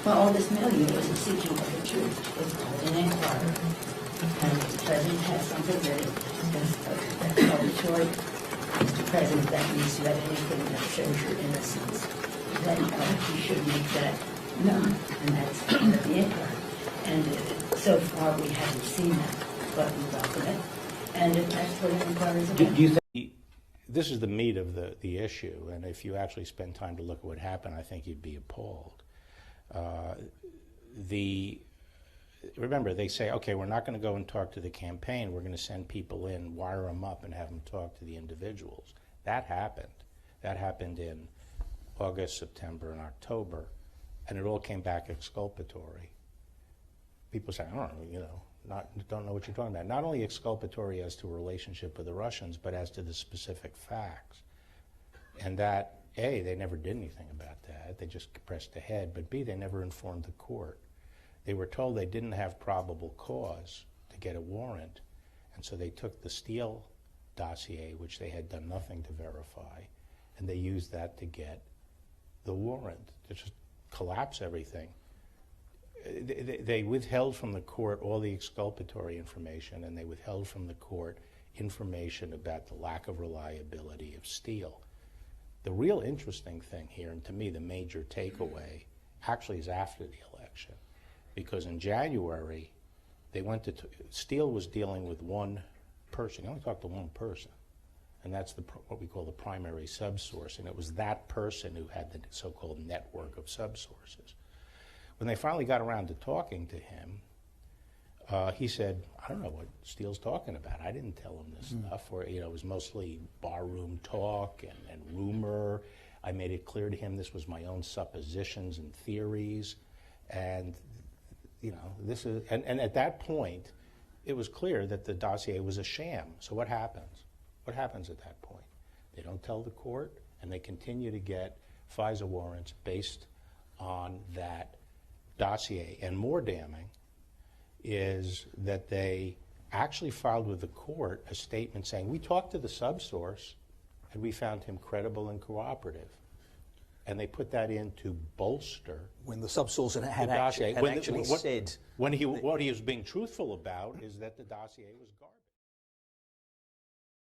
Well, all this milieu was seeking of the truth. It's called an inquiry. And the President has something that is publicatory. Mr. President, that means you have anything that shows your innocence. Then you should make that known, and that's the inquiry. And so far, we haven't seen that, but we welcome it. And that's what an inquiry is about. Do you think this is the meat of the issue, and if you actually spend time to look at what happened, I think you'd be appalled. Remember, they say, okay, we're not going to go and talk to the campaign. We're going to send people in, wire them up, and have them talk to the individuals. That happened. That happened in August, September, and October, and it all came back exculpatory. People say, I don't know what you're talking about. Not only exculpatory as to a relationship with the Russians, but as to the specific facts. And that, A, they never did anything about that. They just pressed ahead. But B, they never informed the court. They were told they didn't have probable cause to get a warrant. And so they took the Steele dossier, which they had done nothing to verify, and they used that to get the warrant, to just collapse everything. They withheld from the court all the exculpatory information, and they withheld from the court information about the lack of reliability of Steele. The real interesting thing here, and to me the major takeaway, actually is after the election. Because in January, they went to, Steele was dealing with one person. He only talked to one person. And that's what we call the primary subsource. And it was that person who had the so-called network of subsources. When they finally got around to talking to him, he said, I don't know what Steele's talking about. I didn't tell him this stuff. Or, it was mostly barroom talk and rumor. I made it clear to him this was my own suppositions and theories. And, this is, and at that point, it was clear that the dossier was a sham. So what happens? What happens at that point? They don't tell the court, and they continue to get FISA warrants based on that dossier. And more damning is that they actually filed with the court a statement saying, we talked to the subsource, and we found him credible and cooperative. And they put that in to bolster when the subsource had actually said. What he was being truthful about is that the dossier was garbage.